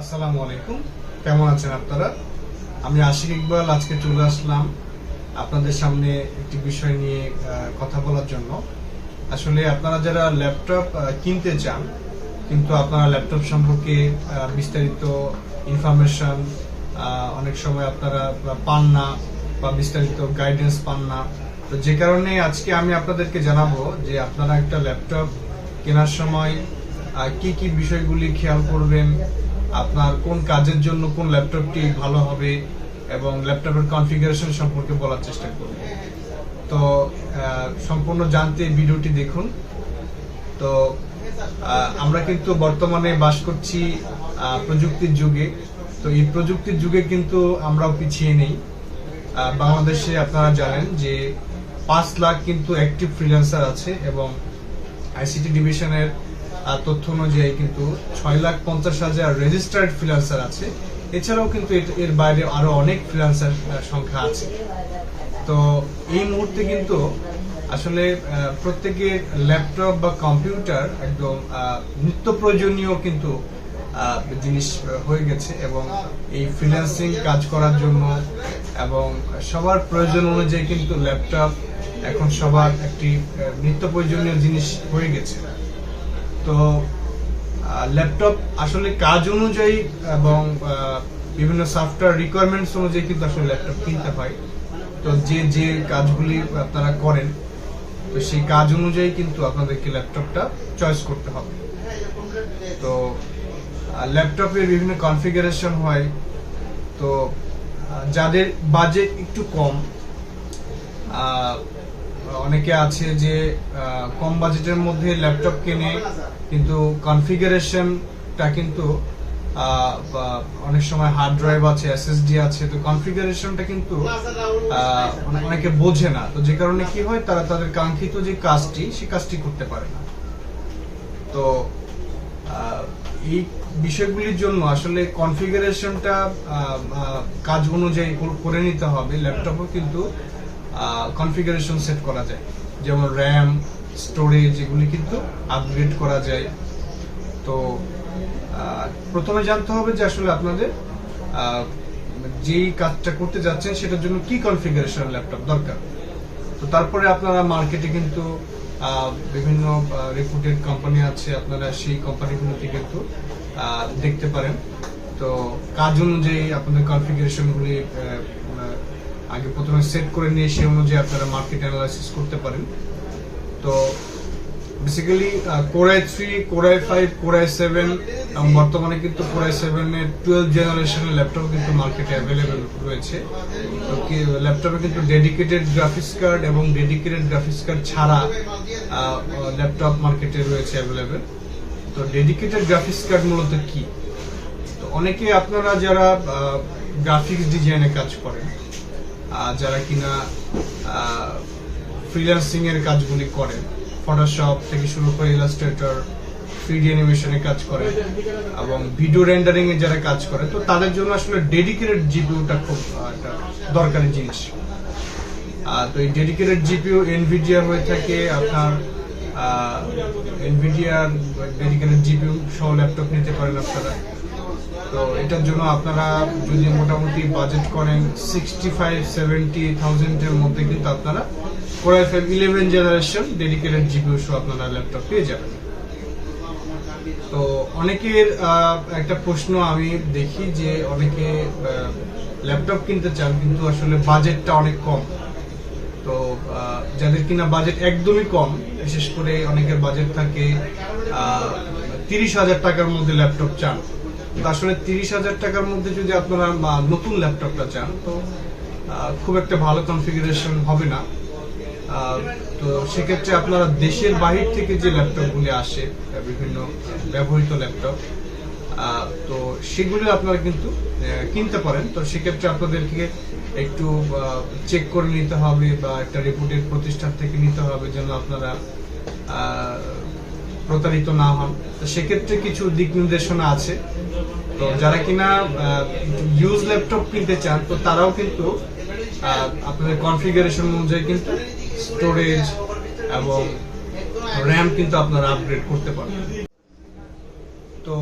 আসসালামু আলাইকুম, কেমন আছেন আপনারা? আমি আশিক ইকবাল আজকে চলে আসলাম আপনাদের সামনে একটি বিষয় নিয়ে কথা বলার জন্য। আসলে আপনারা যারা ল্যাপটপ কিনতে চান কিন্তু আপনারা ল্যাপটপ সম্পর্কে বিস্তারিত ইনফরমেশন অনেক সময় আপনারা পান না বা বিস্তারিত গাইডেন্স পান না, তো যে কারণে আজকে আমি আপনাদেরকে জানাবো যে আপনারা একটা ল্যাপটপ কেনার সময় কি কি বিষয়গুলি খেয়াল করবেন, আপনার কোন কাজের জন্য কোন ল্যাপটপটি ভালো হবে এবং ল্যাপটপের কনফিগারেশন সম্পর্কে বলার চেষ্টা করব। তো সম্পূর্ণ জানতে ভিডিওটি দেখুন। তো আমরা কিন্তু বর্তমানে বাস করছি প্রযুক্তির যুগে। তো এই প্রযুক্তির যুগে কিন্তু আমরাও পিছিয়ে নেই। বাংলাদেশে আপনারা জানেন যে 5 লাখ কিন্তু অ্যাক্টিভ ফ্রিল্যান্সার আছে এবং আইসিটি ডিভিশনের তথ্য অনুযায়ী কিন্তু 6,50,000 রেজিস্টার্ড ফ্রিল্যান্সার আছে। এছাড়াও কিন্তু এর বাইরে আরো অনেক ফ্রিল্যান্সার সংখ্যা আছে। তো এই মুহূর্তে কিন্তু আসলে প্রত্যেকের ল্যাপটপ বা কম্পিউটার একদম নিত্য প্রয়োজনীয় কিন্তু জিনিস হয়ে গেছে এবং এই ফ্রিল্যান্সিং কাজ করার জন্য এবং সবার প্রয়োজন অনুযায়ী কিন্তু ল্যাপটপ এখন সবার একটি নিত্য প্রয়োজনীয় জিনিস হয়ে গেছে। তো ল্যাপটপ আসলে কাজ অনুযায়ী এবং বিভিন্ন সফটওয়্যার রিকোয়ারমেন্টস অনুযায়ী কিন্তু আসলে ল্যাপটপ কিনতে হয়। তো যে কাজগুলি আপনারা করেন তো সেই কাজ অনুযায়ী কিন্তু আপনাদেরকে ল্যাপটপটা চয়েস করতে হবে। তো ল্যাপটপের বিভিন্ন কনফিগারেশন হয়। তো যাদের বাজেট একটু কম, অনেকে আছে যে কম বাজেটের মধ্যে ল্যাপটপ কেনে কিন্তু কনফিগারেশনটা কিন্তু অনেক সময় হার্ড ড্রাইভ আছে, এসএসডি আছে, তো কনফিগারেশনটা কিন্তু অনেকে বোঝে না। তো যে কারণে কি হয়, তারা তাদের কাঙ্ক্ষিত যে কাজটি সেই কাজটি করতে পারে না। তো এই বিষয়গুলির জন্য আসলে কনফিগারেশনটা কাজ অনুযায়ী করে নিতে হবে। ল্যাপটপও কিন্তু কনফিগারেশন সেট করা যায়, যেমন র্যাম, স্টোরেজ, এগুলি কিন্তু আপগ্রেড করা যায়। তো প্রথমে জানতে হবে যে আসলে আপনাদের যেই কাজটা করতে যাচ্ছেন সেটার জন্য কি কনফিগারেশন ল্যাপটপ দরকার। তো তারপরে আপনারা মার্কেটে কিন্তু বিভিন্ন রেপুটেড কোম্পানি আছে, আপনারা সেই কোম্পানিগুলোতে কিন্তু দেখতে পারেন। তো কাজ অনুযায়ী আপনাদের কনফিগারেশনগুলি আগে প্রথমে সেট করে নিয়ে সেই অনুযায়ী আপনারা মার্কেট অ্যানালাইসিস করতে পারেন। তো basically Core i3, Core i5, Core i7 এবং বর্তমানে কিন্তু Core i7 এর 12 জেনারেশনের ল্যাপটপ কিন্তু মার্কেটে অ্যাভেলেবেল রয়েছে। তো ল্যাপটপে কিন্তু ডেডিকেটেড গ্রাফিক্স কার্ড এবং ডেডিকেটেড গ্রাফিক্স কার্ড ছাড়া ল্যাপটপ মার্কেটে রয়েছে অ্যাভেলেবেল। তো ডেডিকেটেড গ্রাফিক্স কার্ড মূলত কি? তো অনেকে আপনারা যারা গ্রাফিক্স ডিজাইনে কাজ করেন, যারা কিনা ফ্রিল্যান্সিং এর কাজগুলি করেন, ফটোশপ থেকে শুরু করে ইলাস্ট্রেটর, 3D অ্যানিমেশনে কাজ করে এবং ভিডিও রেন্ডারিং এ যারা কাজ করে, তো তাদের জন্য আসলে ডেডিকেটেড জিপিইউটা খুব একটা দরকারি জিনিস। তো এই ডেডিকেটেড জিপিইউ এনভিডিয়া হয়ে থাকে। আপনার এনভিডিয়ার ডেডিকেটেড জিপিইউ সহ ল্যাপটপ নিতে পারেন আপনারা। তো এটার জন্য আপনারা যদি মোটামুটি বাজেট করেন 65-70,000 এর মধ্যে কিন্তু আপনারা Core i5 11 generation dedicated GPU সহ আপনারা ল্যাপটপ পেয়ে যাবেন। তো অনেকের একটা প্রশ্ন আমি দেখি যে অনেকে ল্যাপটপ কিনতে চান কিন্তু আসলে বাজেটটা অনেক কম। তো যাদের কিনা বাজেট একদমই কম, বিশেষ করে অনেকের বাজেট থাকে 30,000 টাকার মধ্যে ল্যাপটপ চান। আসলে 30,000 টাকার মধ্যে যদি আপনারা নতুন ল্যাপটপটা চান তো খুব একটা ভালো কনফিগারেশন হবে না। তো সেক্ষেত্রে আপনারা দেশের বাহির থেকে যে ল্যাপটপগুলি আসে, বিভিন্ন ব্যবহৃত ল্যাপটপ, তো সেগুলো আপনারা কিন্তু কিনতে পারেন। তো সেক্ষেত্রে আপনাদেরকে একটু চেক করে নিতে হবে বা একটা রেপুটেড প্রতিষ্ঠান থেকে নিতে হবে যেন আপনারা প্রতারিত না হন। তো সেক্ষেত্রে কিছু দিক নির্দেশনা আছে। তো যারা কিনা ইউজ ল্যাপটপ কিনতে চান তো তারাও কিন্তু আপনাদের কনফিগারেশন অনুযায়ী কিন্তু স্টোরেজ এবং র্যাম কিন্তু আপনারা আপগ্রেড করতে পারবেন। তো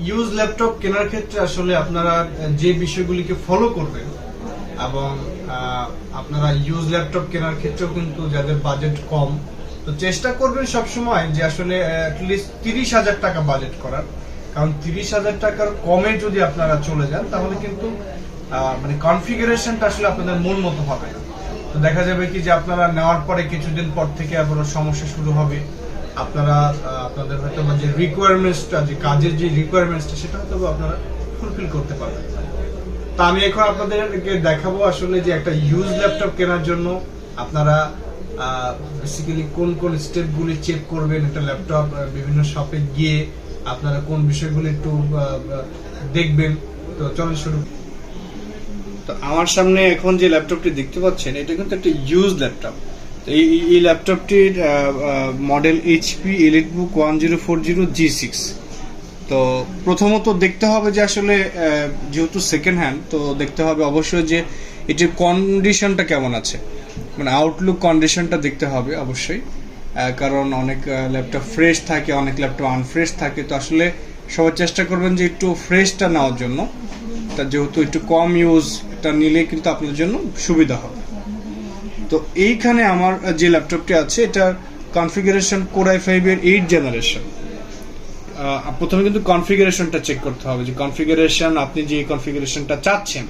ইউজ ল্যাপটপ কেনার ক্ষেত্রে আসলে আপনারা যে বিষয়গুলিকে ফলো করবেন এবং আপনারা ইউজ ল্যাপটপ কেনার ক্ষেত্রেও কিন্তু যাদের বাজেট কম, তো চেষ্টা করবেন সবসময় যে আসলে অ্যাটলিস্ট 30,000 টাকা বাজেট করার। কারণ 30,000 টাকার কমে যদি আপনারা চলে যান তাহলে কিন্তু মানে কনফিগারেশনটা আসলে আপনাদের মন মতো হবে না। তো দেখা যাবে কি যে আপনারা নেওয়ার পরে কিছুদিন পর থেকে আবার সমস্যা শুরু হবে। আপনারা আপনাদের হয়তো যে রিকোয়ারমেন্টসটা, যে কাজের যে রিকোয়ারমেন্টসটা, সেটা হয়তো আপনারা ফুলফিল করতে পারবেন। তা আমি এখন আপনাদেরকে দেখাবো আসলে যে একটা ইউজ ল্যাপটপ কেনার জন্য আপনারা বেসিক্যালি কোন কোন স্টেপগুলি চেক করবেন। একটা ল্যাপটপ বিভিন্ন শপে গিয়ে আপনারা কোন বিষয়গুলি একটু দেখবেন। তো চলুন শুরু। তো আমার সামনে এখন যে ল্যাপটপটি দেখতে পাচ্ছেন এটা কিন্তু একটা ইউজ ল্যাপটপ। এই ল্যাপটপটির মডেল HP EliteBook 1040 G6। তো প্রথমত দেখতে হবে যে আসলে যেহেতু সেকেন্ড হ্যান্ড, তো দেখতে হবে অবশ্যই যে এটির কন্ডিশনটা কেমন আছে, মানে আউটলুক কন্ডিশনটা দেখতে হবে অবশ্যই। কারণ অনেক ল্যাপটপ ফ্রেশ থাকে, অনেক ল্যাপটপ আনফ্রেশ থাকে। তো আসলে সবাই চেষ্টা করবেন যে একটু ফ্রেশটা নেওয়ার জন্য। তা যেহেতু একটু কম ইউজটা নিলে কিন্তু আপনাদের জন্য সুবিধা হবে। তো এইখানে আমার যে ল্যাপটপটি আছে এটার কনফিগারেশন Core i5 এর 8th জেনারেশন। প্রথমে কিন্তু কনফিগারেশনটা চেক করতে হবে যে কনফিগারেশন, আপনি যে কনফিগারেশনটা চাচ্ছেন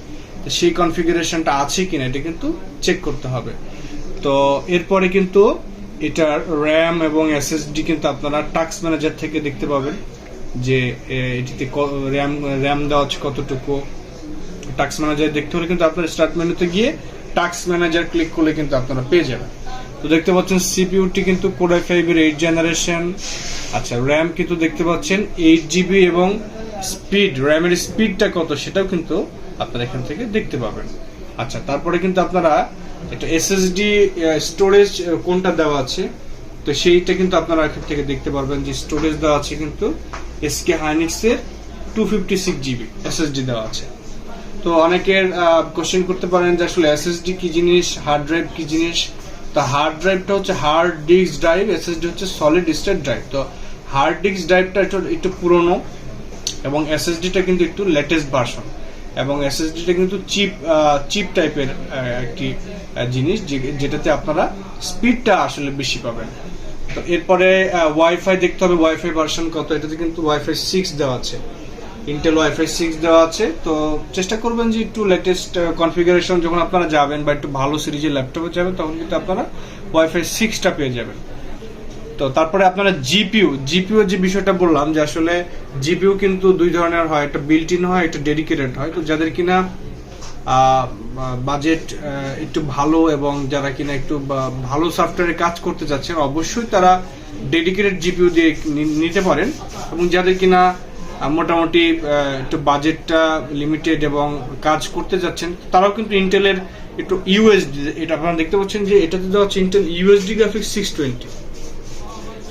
সেই কনফিগারেশনটা আছে কিনা এটা কিন্তু চেক করতে হবে। তো এরপরে কিন্তু এটার র্যাম এবং SSD কিন্তু আপনারা টাস্ক ম্যানেজার থেকে দেখতে পাবেন যে এটিতে র্যাম দেওয়া আছে কতটুকু। টাস্ক ম্যানেজার দেখতে হলে কিন্তু আপনারা স্টার্ট মেনুতে গিয়ে টাস্ক ম্যানেজার ক্লিক করলে কিন্তু আপনারা পেয়ে যাবেন। তো দেখতে পাচ্ছেন সিপিইউটি কিন্তু Core i5 এর 8th জেনারেশন। আচ্ছা, র্যাম কিন্তু দেখতে পাচ্ছেন 8GB এবং র্যামের স্পিডটা কত সেটাও কিন্তু আপনারা এখান থেকে দেখতে পাবেন। আচ্ছা, তারপরে কিন্তু আপনারা এটা SSD স্টোরেজ কোনটা দেওয়া আছে, তো সেইটা কিন্তু আপনারা এখান থেকে দেখতে পারবেন যে স্টোরেজ দেওয়া আছে কিন্তু 𝐒𝐝 এর 256GB SSD দেওয়া আছে। তো অনেকের কোশ্চেন করতে পারেন যে আসলে SSD কি জিনিস, হার্ড ড্রাইভ কি জিনিস। তো হার্ড ড্রাইভটা হচ্ছে হার্ড ডিস্ক ড্রাইভ, SSD হচ্ছে সলিড স্টেট ড্রাইভ। তো হার্ড ডিস্ক ড্রাইভটা একটু পুরনো এবং SSDটা কিন্তু একটু লেটেস্ট ভার্সন, এবং SSDটা কিন্তু চিপ টাইপের একটি জিনিস যেটাতে আপনারা স্পিডটা আসলে বেশি পাবেন। তো এরপরে ওয়াইফাই দেখতে হবে, ওয়াইফাই ভার্সন কত। এটাতে কিন্তু ওয়াইফাই 6 দেওয়া আছে, ইন্টেল ওয়াইফাই 6 দেওয়া আছে। তো চেষ্টা করবেন যে একটু লেটেস্ট কনফিগারেশন যখন আপনারা যাবেন বা একটু ভালো সিরিজের ল্যাপটপে যাবেন তখন কিন্তু আপনারা ওয়াইফাই 6টা পেয়ে যাবেন। তো তারপরে আপনারা জিপিইউ যে বিষয়টা বললাম যে আসলে জিপিইউ কিন্তু দুই ধরনের হয়, একটা বিল্ট ইন হয়, একটা ডেডিকেটেড হয়। তো যাদের কিনা বাজেট একটু ভালো এবং যারা কিনা একটু ভালো সফটওয়্যারে কাজ করতে যাচ্ছেন অবশ্যই তারা ডেডিকেটেড জিপিইউ দিয়ে নিতে পারেন। এবং যাদের কিনা মোটামুটি একটু বাজেটটা লিমিটেড এবং কাজ করতে যাচ্ছেন তারাও কিন্তু ইন্টেলের একটু ইউএসডি, এটা আপনারা দেখতে পাচ্ছেন যে এটাতে দেওয়া হচ্ছে ইন্টেল ইউএসডি গ্রাফিক্স 620।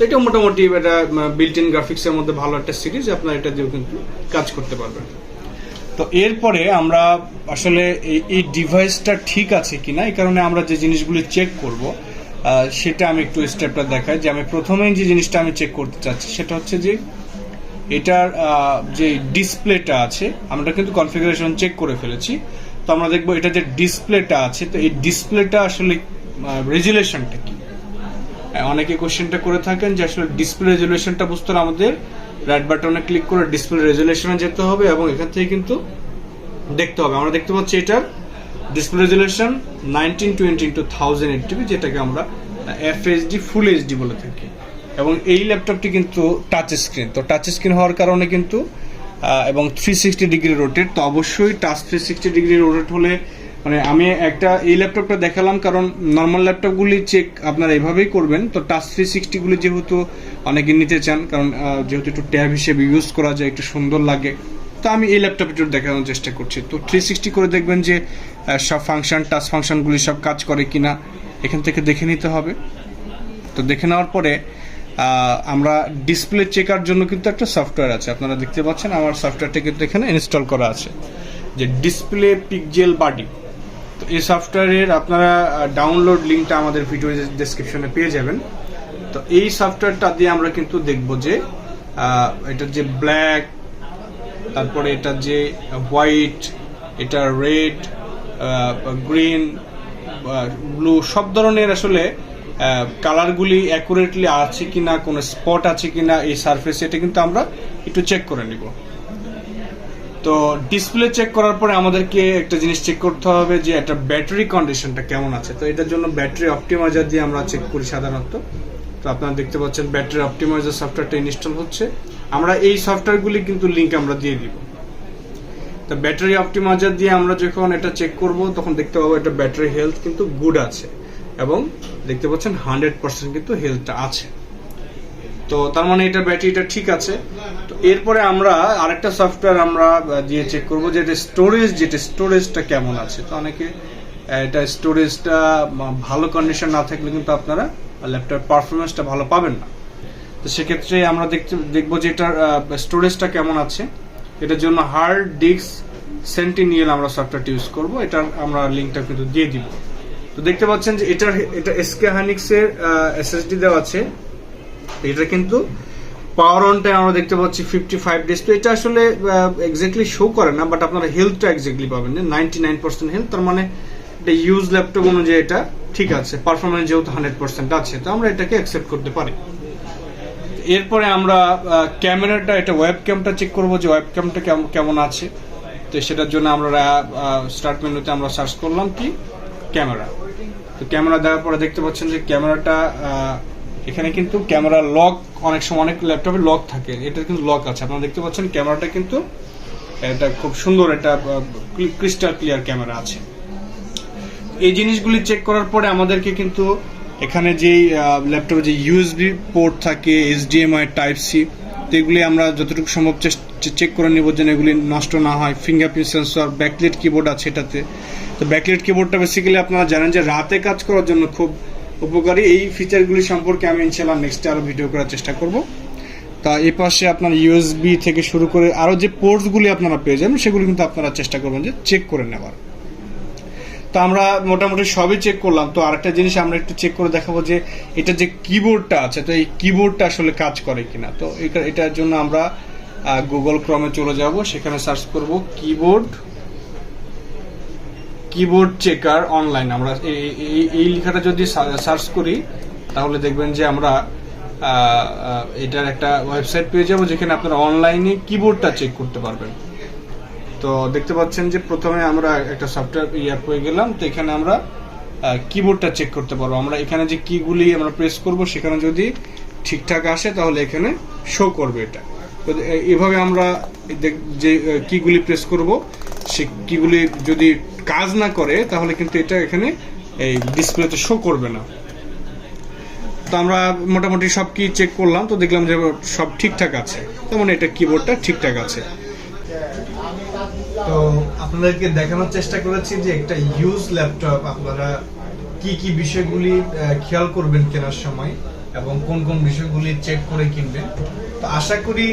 এটা মোটামুটি এটা বিল্ট ইন গ্রাফিক্সের মধ্যে ভালো একটা সিরিজ, আপনারা এটা দিয়েও কিন্তু কাজ করতে পারবেন। তো এরপরে আমরা আসলে এই ডিভাইসটা ঠিক আছে কিনা, এই কারণে আমরা যে জিনিসগুলি চেক করব সেটা আমি একটু স্টেপটা দেখাই। যে আমি প্রথমেই যে জিনিসটা আমি চেক করতে চাচ্ছি সেটা হচ্ছে যে এটার যে ডিসপ্লেটা আছে, আমরা কিন্তু কনফিগারেশন চেক করে ফেলেছি। তো আমরা দেখবো এটা যে ডিসপ্লেটা আছে, তো এই ডিসপ্লেটা আসলে রেজুলেশনটা কি। অনেকে কোশ্চেনটা করে থাকেন যে আসলে ডিসপ্লে রেজুলেশনটা বুঝতে হলে আমাদের রাইট বাটনে ক্লিক করে ডিসপ্লে রেজুলেশনে যেতে হবে এবং এখান থেকে কিন্তু দেখতে হবে। আমরা দেখতে পাচ্ছি এটার ডিসপ্লে রেজুলেশন 1920x1080p, যেটাকে আমরা FHD ফুল HD বলে থাকি। এবং এই ল্যাপটপটি কিন্তু টাচ স্ক্রিন, তো টাচ স্ক্রিন হওয়ার কারণে কিন্তু এবং 360 ডিগ্রি রোটেট, তো অবশ্যই টাচ 360 ডিগ্রি রোটেট হলে, মানে আমি একটা এই ল্যাপটপটা দেখালাম কারণ নর্মাল ল্যাপটপগুলি চেক আপনারা এভাবেই করবেন। তো টাচ 360 গুলি যেহেতু অনেকে নিতে চান, কারণ যেহেতু একটু ট্যাব হিসেবে ইউজ করা যায়, একটু সুন্দর লাগে, তো আমি এই ল্যাপটপে একটু দেখানোর চেষ্টা করছি। তো 360 করে দেখবেন যে সব ফাংশন, টাচ ফাংশনগুলি সব কাজ করে কিনা এখান থেকে দেখে নিতে হবে। তো দেখে নেওয়ার পরে আমরা ডিসপ্লে চেকার জন্য কিন্তু একটা সফটওয়্যার আছে, আপনারা দেখতে পাচ্ছেন আমার সফটওয়্যারটা কিন্তু এখানে ইনস্টল করা আছে, যে ডিসপ্লে পিক্সেল বাডি। তো এই সফটওয়্যারের আপনারা ডাউনলোড লিঙ্কটা আমাদের ভিডিও ডেসক্রিপশনে পেয়ে যাবেন। তো এই সফটওয়্যারটা দিয়ে আমরা কিন্তু দেখব যে এটার যে ব্ল্যাক তারপরে এটা যে হোয়াইট, এটা রেড, গ্রিন, ব্লু, সব ধরনের আসলে কালারগুলি অ্যাকুরেটলি আছে কিনা, কোনো স্পট আছে কিনা এই সারফেসে, এটা কিন্তু আমরা একটু চেক করে নিব। তো ডিসপ্লে চেক করার পরে আমাদেরকে একটা জিনিস চেক করতে হবে যে এটা ব্যাটারি কন্ডিশনটা কেমন আছে। তো এটার জন্য ব্যাটারি অপটিমাইজার দিয়ে আমরা চেক করি সাধারণত। তো আপনারা দেখতে পাচ্ছেন ব্যাটারি অপটিমাইজার সফটওয়্যারটা ইনস্টল হচ্ছে। আমরা এই সফটওয়্যারগুলি কিন্তু লিংক আমরা দিয়ে দিব। তো ব্যাটারি অপটিমাইজার দিয়ে আমরা যখন এটা চেক করব তখন দেখতে পাবো এটা ব্যাটারি হেলথ কিন্তু গুড আছে এবং দেখতে পাচ্ছেন 100% কিন্তু হেলথটা আছে। তো তার মানে এটা ব্যাটারিটা ঠিক আছে। তো এরপরে আমরা আরেকটা সফটওয়্যার আমরা দিয়ে চেক করব যে এটা স্টোরেজটা কেমন আছে। তো অনেকে এটা স্টোরেজটা ভালো কন্ডিশন না থাকলে কিন্তু আপনারা ল্যাপটপ পারফরমেন্সটা ভালো পাবেন না। তো সেক্ষেত্রে আমরা দেখবো যে এটার স্টোরেজটা কেমন আছে। এটার জন্য হার্ড ডিস্ক সেন্টিনিয়েল আমরা সফটওয়্যারটা ইউজ করব। এটার আমরা লিঙ্কটা কিন্তু দিয়ে দিব। তো দেখতে পাচ্ছেন যে এটা 𝐒𝐝𝐝𝐿 এর এসএসডি দেওয়া আছে। এটা কিন্তু পাওয়ার অন টাইম আমরা দেখতে পাচ্ছি 55 ডেজ। তো এটা আসলে এক্স্যাক্টলি শো করে না, বাট আপনারা হেলথটা এক্স্যাক্টলি পাবেন যে 99% হেলথ। তার মানে এটা ইউজ ল্যাপটপ অনুযায়ী এটা ঠিক আছে, পারফরমেন্স যেহেতু 100% আছে, তো আমরা এটাকে অ্যাকসেপ্ট করতে পারি। এরপরে আমরা ক্যামেরাটা, এটা ওয়েবক্যামটা চেক করব যে ওয়েবক্যামটা কেমন আছে। তো সেটার জন্য আমরা স্টার্ট মেনুতে আমরা সার্চ করলাম কি ক্যামেরা। তো ক্যামেরা দেওয়ার পরে দেখতে পাচ্ছেন যে ক্যামেরাটা এখানে কিন্তু ক্যামেরা লক, অনেক সময় অনেক ল্যাপটপে লক থাকে, এটা কিন্তু লক আছে। আপনারা দেখতে পাচ্ছেন ক্যামেরাটা কিন্তু এটা খুব সুন্দর, এটা ক্রিস্টাল ক্লিয়ার ক্যামেরা আছে। এই জিনিসগুলি চেক করার পরে আমাদেরকে কিন্তু এখানে যেই ল্যাপটপে যে ইউএসবি পোর্ট থাকে, HDMI Type-C, তো এগুলি আমরা যতটুকু সম্ভব চেক করে নেব যেন এগুলি নষ্ট না হয়। ফিঙ্গারপ্রিন্ট সেন্সর, ব্যাকলাইট কিবোর্ড আছে এটাতে। তো ব্যাকলাইট কিবোর্ডটা বেসিক্যালি আপনারা জানেন যে রাতে কাজ করার জন্য খুব উপকারী। এই ফিচারগুলি সম্পর্কে আমি ইনশাআল্লাহ নেক্সট আরো ভিডিও করার চেষ্টা করব। তা এই পাশে আপনার ইউএসবি থেকে শুরু করে আরো যে পোর্টসগুলি আপনারা পেয়ে যাবেন সেগুলি কিন্তু আপনারা চেষ্টা করবেন যে চেক করে নেওয়ার। তো আমরা মোটামুটি সবই চেক করলাম। তো আরেকটা জিনিস আমরা একটু চেক করে দেখাবো যে এটা যে কিবোর্ডটা আছে, তো এই কিবোর্ডটা আসলে কাজ করে কিনা। তো এটার জন্য আমরা গুগল ক্রমে চলে যাব, সেখানে সার্চ করব কিবোর্ড চেকার অনলাইন। আমরা এই লেখাটা যদি সার্চ করি তাহলে দেখবেন যে আমরা এটার একটা ওয়েবসাইট পেয়ে যাব যেখানে আপনারা অনলাইনে কিবোর্ডটা চেক করতে পারবেন। তো দেখতে পাচ্ছেন যে প্রথমে আমরা একটা সফটওয়্যার পেয়ে গেলাম। তো এখানে আমরা কিবোর্ডটা চেক করতে পারবো। আমরা এখানে যে কিগুলি আমরা প্রেস করব সেখানে যদি ঠিকঠাক আসে তাহলে এখানে শো করবে এটা। তো এভাবে আমরা যে কিগুলি প্রেস করব সেই কিগুলি যদি কাজ না করে তাহলে কিন্তু এটা এখানে এই ডিসপ্লেতে শো করবে না। তো আমরা মোটামুটি সব কি চেক করলাম, তো দেখলাম যে সব ঠিকঠাক আছে, তার মানে এটা কিবোর্ডটা ঠিকঠাক আছে। তো আপনাদেরকে দেখানোর চেষ্টা করেছি যে একটা ইউজ ল্যাপটপ আপনারা কি কি বিষয়গুলি খেয়াল করবেন কেনার সময় এবং কোন কোন বিষয়গুলি চেক করে কিনবেন। তো আশা করি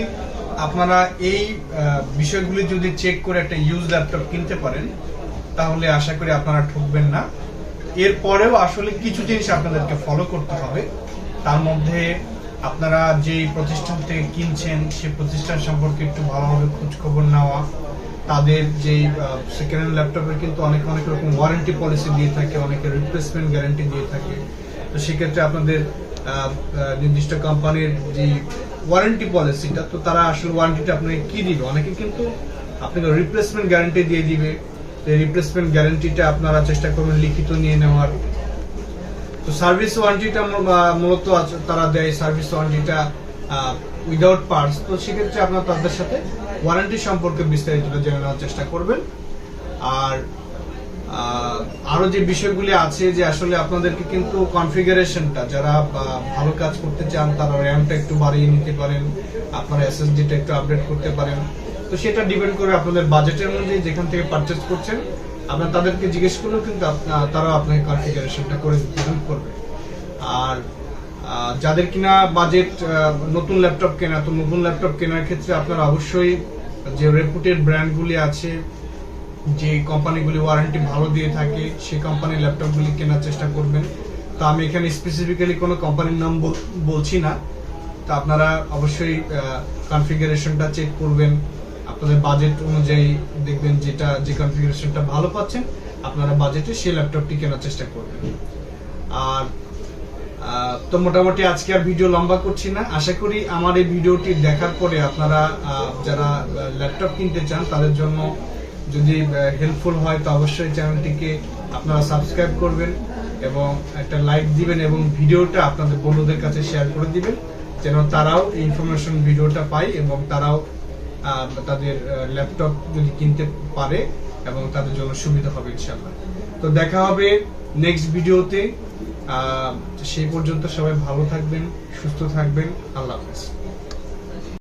আপনারা এই বিষয়গুলি যদি চেক করে একটা ইউজ ল্যাপটপ কিনতে পারেন তাহলে আশা করি আপনারা ঠকবেন না। এরপরেও আসলে কিছু জিনিস আপনাদেরকে ফলো করতে হবে। তার মধ্যে আপনারা যে প্রতিষ্ঠান থেকে কিনছেন সেই প্রতিষ্ঠান সম্পর্কে একটু ভালোভাবে খোঁজ খবর নেওয়া। তাদের যে সেকেন্ড হ্যান্ড ল্যাপটপের কিন্তু অনেক রকম ওয়ারেন্টি পলিসি দিয়ে থাকে, অনেকে রিপ্লেসমেন্ট গ্যারান্টি দিয়ে থাকে। তো সেক্ষেত্রে আপনাদের নির্দিষ্ট কোম্পানির যে ওয়ারেন্টি পলিসিটা, তো তারা আসলে ওয়ারেন্টিটা আপনাকে কি দিবে, অনেকে কিন্তু আপনাকে রিপ্লেসমেন্ট গ্যারান্টি দিয়ে দিবে। এই রিপ্লেসমেন্ট গ্যারান্টিটা আপনারা চেষ্টা করবেন লিখিত নিয়ে নেওয়ার। তো সার্ভিস ওয়ারেন্টিটা মূলত তারা দেয় সার্ভিস ওয়ারেন্টিটা উইদাউট পার্টস। তো সেক্ষেত্রে আপনারা তাদের সাথে ওয়ারেন্টি সম্পর্কে বিস্তারিত জেনে নেওয়ার চেষ্টা করবেন। আর আরো যে বিষয়গুলি আছে যে আসলে আপনাদেরকে কিন্তু কনফিগারেশনটা, যারা ভালো কাজ করতে চান তারা র্যামটা একটু বাড়িয়ে নিতে পারেন, আপনারা এসএসডিটা একটু আপডেট করতে পারেন। তো সেটা ডিপেন্ড করে আপনাদের বাজেটের অনুযায়ী যেখান থেকে পারচেজ করছেন আপনারা তাদেরকে জিজ্ঞেস করলেও কিন্তু তারা আপনাকে কনফিগারেশনটা করে দিতে হেল্প করবে। আর যাদের কিনা বাজেট নতুন ল্যাপটপ কেনা, তো নতুন ল্যাপটপ কেনার ক্ষেত্রে আপনারা অবশ্যই যে রেপুটেড ব্র্যান্ডগুলি আছে, যে কোম্পানিগুলি ওয়ারেন্টি ভালো দিয়ে থাকে সেই কোম্পানির ল্যাপটপগুলি কেনার চেষ্টা করবেন। তো আমি এখানে স্পেসিফিক্যালি কোনো কোম্পানির নাম বলছি না। তো আপনারা অবশ্যই কনফিগারেশনটা চেক করবেন, আপনাদের বাজেট অনুযায়ী দেখবেন যে কনফিগারেশনটা ভালো পাচ্ছেন আপনারা বাজেটে সেই ল্যাপটপটি কেনার চেষ্টা করবেন। আর তো মোটামুটি আজকে আর ভিডিও লম্বা করছি না। আশা করি আমার এই ভিডিওটি দেখার পরে আপনারা যারা ল্যাপটপ কিনতে চান তাদের জন্য যদি হেল্পফুল হয় তো অবশ্যই চ্যানেলটিকে আপনারা সাবস্ক্রাইব করবেন এবং একটা লাইক দিবেন এবং ভিডিওটা আপনাদের বন্ধুদের কাছে শেয়ার করে দিবেন, যেন তারাও এই ইনফরমেশন ভিডিওটা পায় এবং তারাও তাদের ল্যাপটপ যদি কিনতে পারে এবং তাদের জন্য সুবিধা হবে ইনশাআল্লাহ। তো দেখা হবে নেক্সট ভিডিওতে। সেই পর্যন্ত সবাই ভালো থাকবেন, সুস্থ থাকবেন। আল্লাহ হাফেজ।